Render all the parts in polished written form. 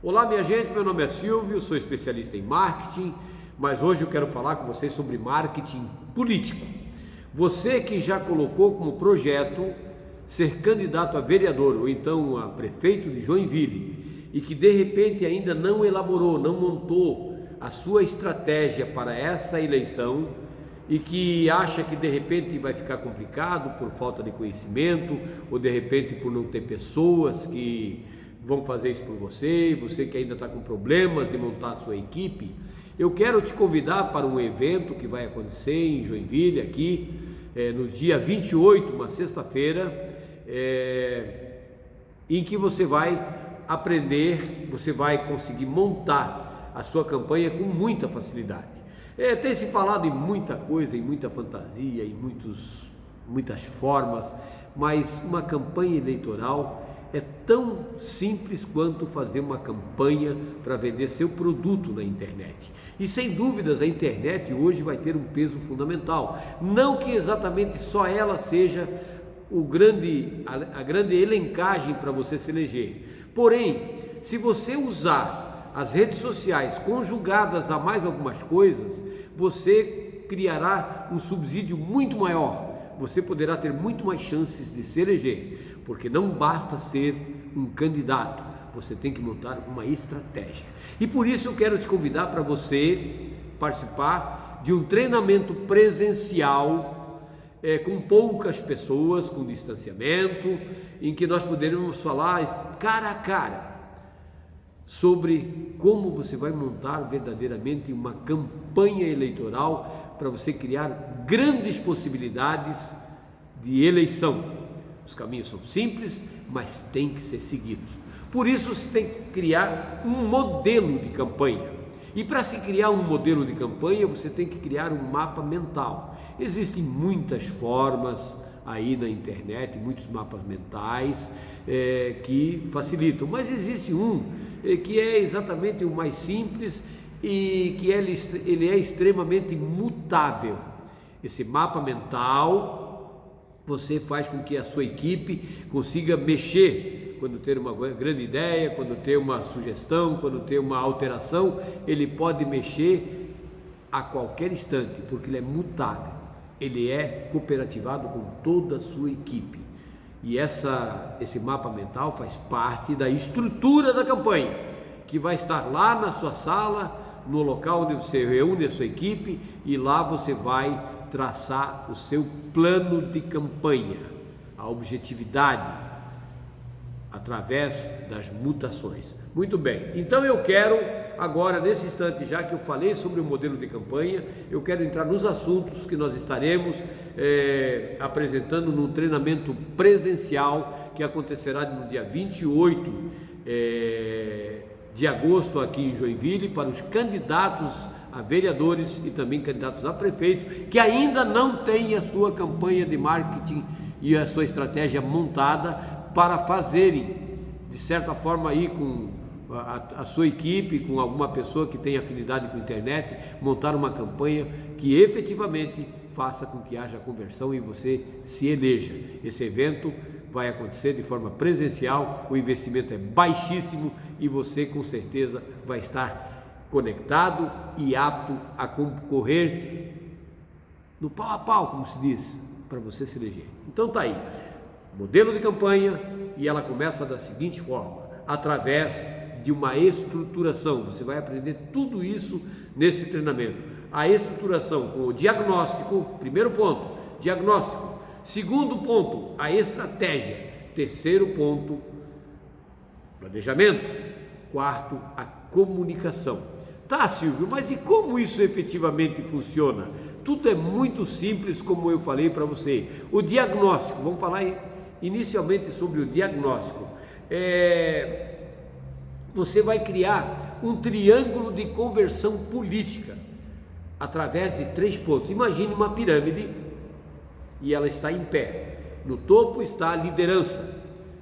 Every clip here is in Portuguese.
Olá minha gente, meu nome é Silvio, sou especialista em marketing, mas hoje eu quero falar com vocês sobre marketing político. Você que já colocou como projeto ser candidato a vereador ou então a prefeito de Joinville e que de repente ainda não elaborou, não montou a sua estratégia para essa eleição e que acha que de repente vai ficar complicado por falta de conhecimento ou de repente por não ter pessoas que vão fazer isso por você, você que ainda está com problemas de montar a sua equipe, eu quero te convidar para um evento que vai acontecer em Joinville, aqui, no dia 28, uma sexta-feira, em que você vai aprender, você vai conseguir montar a sua campanha com muita facilidade. Tem se falado em muita coisa, em muita fantasia, em muitas formas, mas uma campanha eleitoral é tão simples quanto fazer uma campanha para vender seu produto na internet. E sem dúvidas a internet hoje vai ter um peso fundamental. Não que exatamente só ela seja a grande elencagem para você se eleger. Porém, se você usar as redes sociais conjugadas a mais algumas coisas, você criará um subsídio muito maior. Você poderá ter muito mais chances de se eleger, porque não basta ser um candidato, você tem que montar uma estratégia. E por isso eu quero te convidar para você participar de um treinamento presencial, com poucas pessoas, com distanciamento, em que nós poderemos falar cara a cara sobre como você vai montar verdadeiramente uma campanha eleitoral para você criar grandes possibilidades de eleição. Os caminhos são simples, mas têm que ser seguidos. Por isso você tem que criar um modelo de campanha. E para se criar um modelo de campanha, você tem que criar um mapa mental. Existem muitas formas aí na internet, muitos mapas mentais que facilitam, mas existe um que é exatamente o mais simples e que ele é extremamente mutável. Esse mapa mental, você faz com que a sua equipe consiga mexer quando ter uma grande ideia, quando ter uma sugestão, quando ter uma alteração, ele pode mexer a qualquer instante, porque ele é mutável, ele é cooperativado com toda a sua equipe. E esse mapa mental faz parte da estrutura da campanha, que vai estar lá na sua sala, no local onde você reúne a sua equipe, e lá você vai traçar o seu plano de campanha, a objetividade, através das mutações. Muito bem, então eu quero agora, nesse instante, já que eu falei sobre o modelo de campanha, eu quero entrar nos assuntos que nós estaremos apresentando num treinamento presencial que acontecerá no dia 28 de agosto aqui em Joinville, para os candidatos a vereadores e também candidatos a prefeito que ainda não têm a sua campanha de marketing e a sua estratégia montada para fazerem, de certa forma, aí com a sua equipe, com alguma pessoa que tenha afinidade com a internet, montar uma campanha que efetivamente faça com que haja conversão e você se eleja. Esse evento vai acontecer de forma presencial, o investimento é baixíssimo e você com certeza vai estar conectado e apto a concorrer no pau a pau, como se diz, para você se eleger. Então tá aí, modelo de campanha, e ela começa da seguinte forma, através de uma estruturação. Você vai aprender tudo isso nesse treinamento. A estruturação com o diagnóstico, primeiro ponto, diagnóstico. Segundo ponto, a estratégia. Terceiro ponto, planejamento. Quarto, a comunicação. Tá, Silvio, mas e como isso efetivamente funciona? Tudo é muito simples, como eu falei para você. O diagnóstico, vamos falar inicialmente sobre o diagnóstico. Você vai criar um triângulo de conversão política através de 3 pontos. Imagine uma pirâmide e ela está em pé. No topo está a liderança.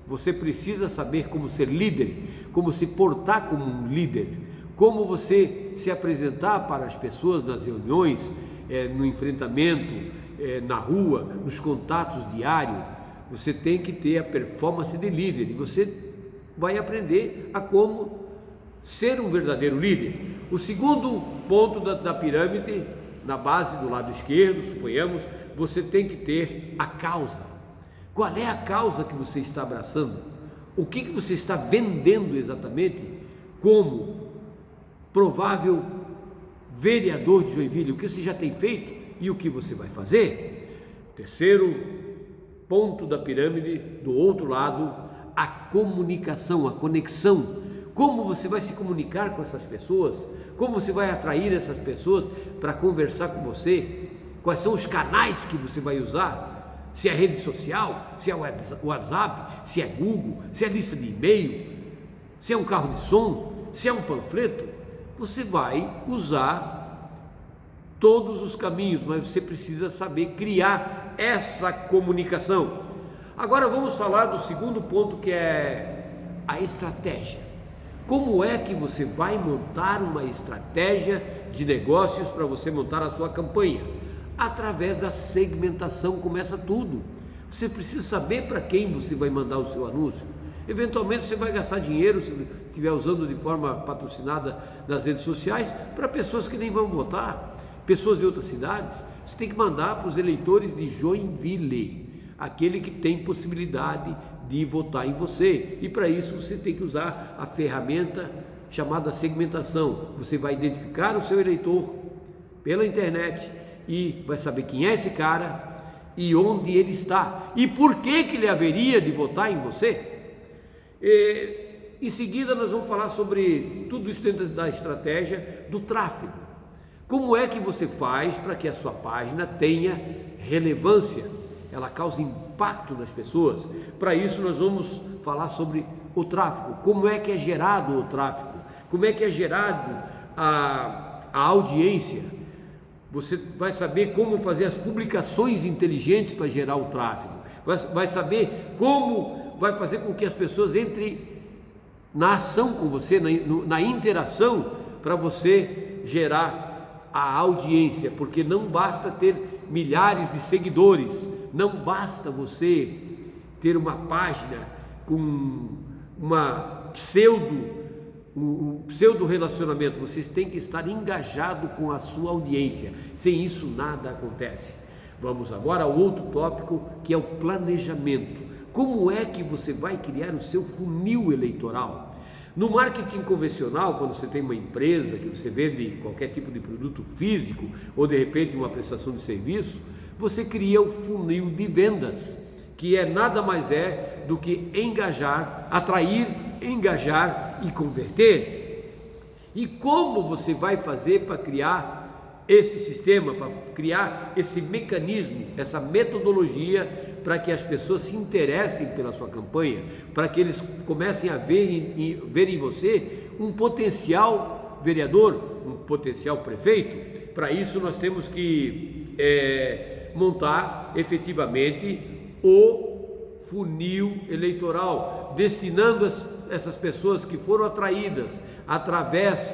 Você precisa saber como ser líder, como se portar como um líder, como você se apresentar para as pessoas nas reuniões, no enfrentamento, na rua, nos contatos diários. Você tem que ter a performance de líder e você vai aprender a como ser um verdadeiro líder. O segundo ponto da pirâmide, na base do lado esquerdo, suponhamos, você tem que ter a causa. Qual é a causa que você está abraçando? O que você está vendendo exatamente como provável vereador de Joinville? O que você já tem feito e o que você vai fazer? Terceiro ponto da pirâmide, do outro lado, a comunicação, a conexão. Como você vai se comunicar com essas pessoas? Como você vai atrair essas pessoas para conversar com você? Quais são os canais que você vai usar? Se é rede social, se é WhatsApp, se é Google, se é lista de e-mail, se é um carro de som, se é um panfleto. Você vai usar todos os caminhos, mas você precisa saber criar essa comunicação. Agora vamos falar do segundo ponto, que é a estratégia. Como é que você vai montar uma estratégia de negócios para você montar a sua campanha? Através da segmentação começa tudo. Você precisa saber para quem você vai mandar o seu anúncio. Eventualmente você vai gastar dinheiro, se estiver usando de forma patrocinada nas redes sociais, para pessoas que nem vão votar, pessoas de outras cidades. Você tem que mandar para os eleitores de Joinville, aquele que tem possibilidade de votar em você, e para isso você tem que usar a ferramenta chamada segmentação. Você vai identificar o seu eleitor pela internet e vai saber quem é esse cara e onde ele está e por que ele haveria de votar em você. Em seguida nós vamos falar sobre tudo isso dentro da estratégia do tráfego. Como é que você faz para que a sua página tenha relevância, ela cause impacto nas pessoas? Para isso nós vamos falar sobre o tráfego, como é que é gerado o tráfego, como é que é gerado a audiência. Você vai saber como fazer as publicações inteligentes para gerar o tráfego, vai saber como vai fazer com que as pessoas entrem na ação com você, na interação, para você gerar a audiência, porque não basta ter milhares de seguidores, não basta você ter uma página com um pseudo relacionamento. Vocês têm que estar engajado com a sua audiência, sem isso nada acontece. Vamos agora ao outro tópico, que é o planejamento. Como é que você vai criar o seu funil eleitoral? No marketing convencional, quando você tem uma empresa que você vende qualquer tipo de produto físico ou de repente uma prestação de serviço, você cria o funil de vendas, que é nada mais do que engajar, atrair, engajar e converter. E como você vai fazer para criar esse sistema, para criar esse mecanismo, essa metodologia, para que as pessoas se interessem pela sua campanha, para que eles comecem a ver em você um potencial vereador, um potencial prefeito? Para isso nós temos que montar efetivamente o funil eleitoral, destinando essas pessoas que foram atraídas através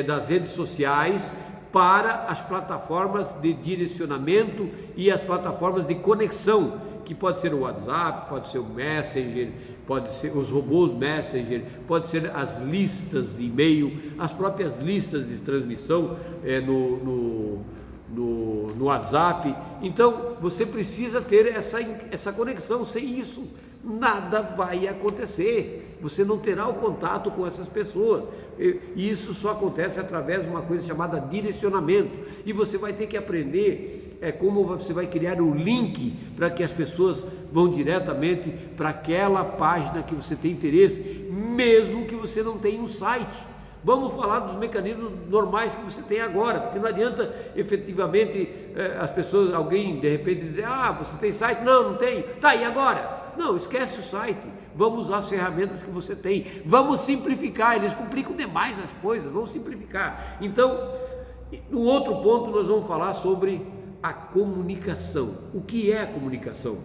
das redes sociais para as plataformas de direcionamento e as plataformas de conexão, que pode ser o WhatsApp, pode ser o Messenger, pode ser os robôs Messenger, pode ser as listas de e-mail, as próprias listas de transmissão no WhatsApp. Então você precisa ter essa conexão. Sem isso nada vai acontecer, você não terá o contato com essas pessoas, e isso só acontece através de uma coisa chamada direcionamento. E você vai ter que aprender como você vai criar o link para que as pessoas vão diretamente para aquela página que você tem interesse, mesmo que você não tenha um site. Vamos falar dos mecanismos normais que você tem agora, porque não adianta efetivamente as pessoas, alguém de repente dizer: você tem site? Não tem. Tá, e agora? Não, esquece o site. Vamos usar as ferramentas que você tem, vamos simplificar. Eles complicam demais as coisas, vamos simplificar. Então, no outro ponto nós vamos falar sobre a comunicação. O que é a comunicação?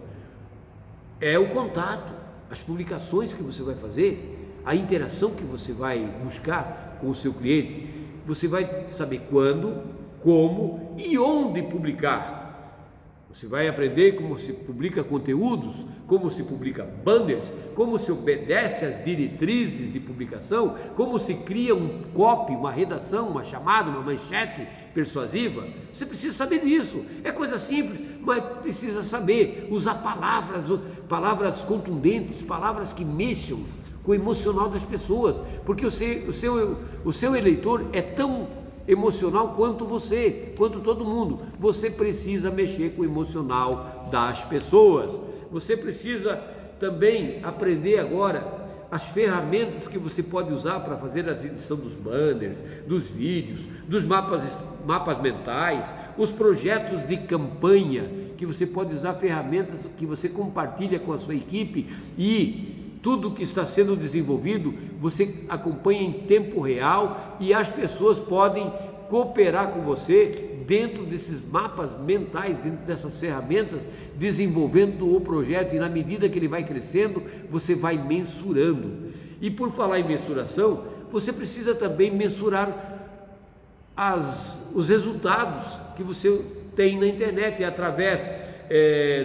É o contato, as publicações que você vai fazer, a interação que você vai buscar com o seu cliente. Você vai saber quando, como e onde publicar. Você vai aprender como se publica conteúdos, como se publica banners, como se obedece às diretrizes de publicação, como se cria um copy, uma redação, uma chamada, uma manchete persuasiva. Você precisa saber disso. É coisa simples, mas precisa saber usar palavras contundentes, palavras que mexam com o emocional das pessoas, porque o seu eleitor é tão emocional quanto você, quanto todo mundo. Você precisa mexer com o emocional das pessoas. Você precisa também aprender agora as ferramentas que você pode usar para fazer a edição dos banners, dos vídeos, dos mapas mentais, os projetos de campanha, que você pode usar ferramentas que você compartilha com a sua equipe, e tudo que está sendo desenvolvido você acompanha em tempo real, e as pessoas podem cooperar com você dentro desses mapas mentais, dentro dessas ferramentas, desenvolvendo o projeto, e na medida que ele vai crescendo, você vai mensurando. E por falar em mensuração, você precisa também mensurar os resultados que você tem na internet, através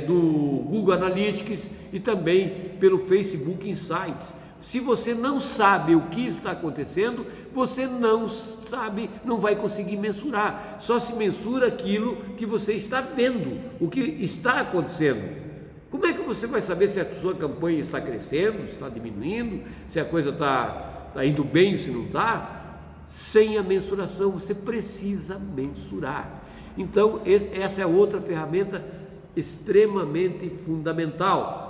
do Google Analytics e também pelo Facebook Insights. Se você não sabe o que está acontecendo, você não vai conseguir mensurar. Só se mensura aquilo que você está vendo, o que está acontecendo. Como é que você vai saber se a sua campanha está crescendo, se está diminuindo, se a coisa está indo bem ou se não está? Sem a mensuração, você precisa mensurar. Então, essa é outra ferramenta extremamente fundamental.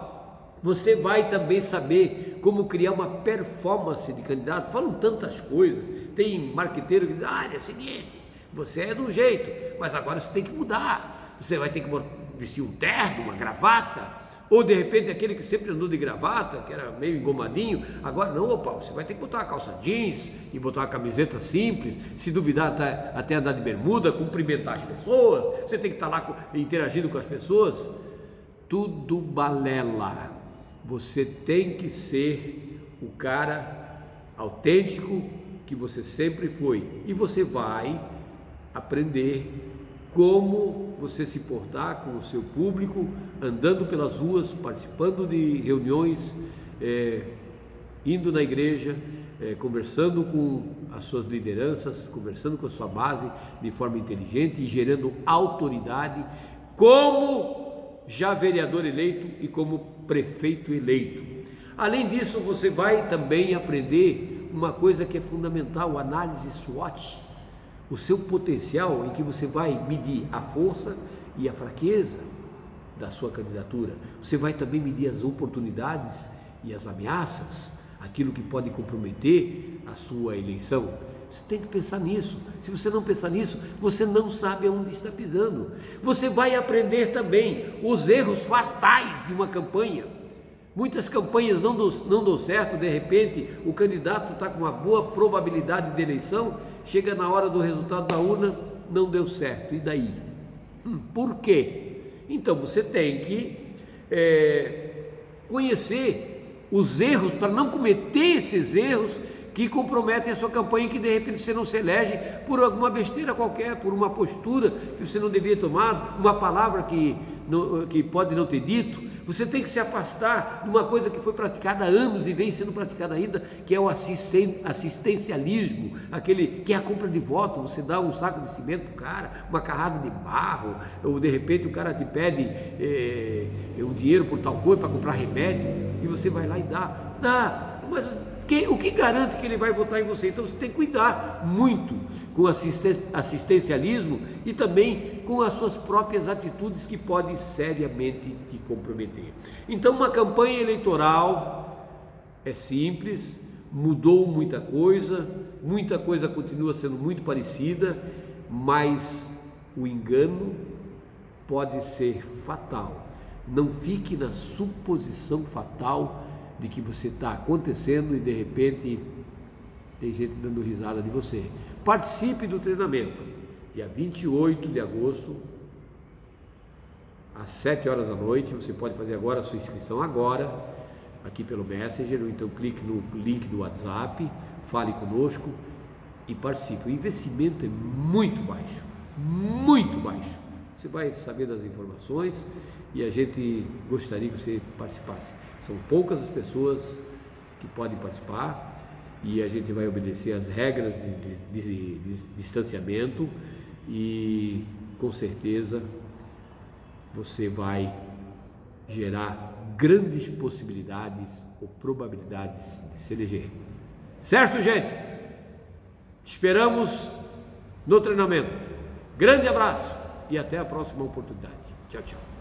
Você vai também saber como criar uma performance de candidato. Falam tantas coisas, tem marqueteiro que diz, é o seguinte, você é de um jeito, mas agora você tem que mudar, você vai ter que vestir um terno, uma gravata, ou de repente aquele que sempre andou de gravata, que era meio engomadinho, agora não, você vai ter que botar uma calça jeans e botar uma camiseta simples, se duvidar até andar de bermuda, cumprimentar as pessoas, você tem que estar lá interagindo com as pessoas. Tudo balela. Você tem que ser o cara autêntico que você sempre foi, e você vai aprender como você se portar com o seu público, andando pelas ruas, participando de reuniões, indo na igreja, conversando com as suas lideranças, conversando com a sua base de forma inteligente e gerando autoridade, como já vereador eleito e como prefeito eleito. Além disso, você vai também aprender uma coisa que é fundamental, análise SWOT, o seu potencial, em que você vai medir a força e a fraqueza da sua candidatura. Você vai também medir as oportunidades e as ameaças, aquilo que pode comprometer a sua eleição. Você tem que pensar nisso. Se você não pensar nisso, você não sabe aonde está pisando. Você vai aprender também os erros fatais de uma campanha. Muitas campanhas não dão certo, de repente o candidato está com uma boa probabilidade de eleição, chega na hora do resultado da urna, não deu certo, e daí? Por quê? Então você tem que conhecer os erros, para não cometer esses erros que comprometem a sua campanha, que de repente você não se elege por alguma besteira qualquer, por uma postura que você não devia tomar, uma palavra que pode não ter dito. Você tem que se afastar de uma coisa que foi praticada há anos e vem sendo praticada ainda, que é o assistencialismo, aquele que é a compra de voto. Você dá um saco de cimento para o cara, uma carrada de barro, ou de repente o cara te pede o dinheiro por tal coisa, para comprar remédio, e você vai lá e dá, mas o que garante que ele vai votar em você? Então você tem que cuidar muito com o assistencialismo e também com as suas próprias atitudes, que podem seriamente te comprometer. Então uma campanha eleitoral é simples, mudou muita coisa continua sendo muito parecida, mas o engano pode ser fatal. Não fique na suposição fatal de que você está acontecendo e de repente tem gente dando risada de você. Participe do treinamento, dia 28 de agosto, às 7 horas da noite. Você pode fazer agora a sua inscrição agora, aqui pelo Messenger, ou então clique no link do WhatsApp, fale conosco e participe. O investimento é muito baixo, você vai saber das informações e a gente gostaria que você participasse. São poucas as pessoas que podem participar e a gente vai obedecer às regras de distanciamento e com certeza você vai gerar grandes possibilidades ou probabilidades de se eleger. Certo, gente? Esperamos no treinamento. Grande abraço e até a próxima oportunidade. Tchau, tchau.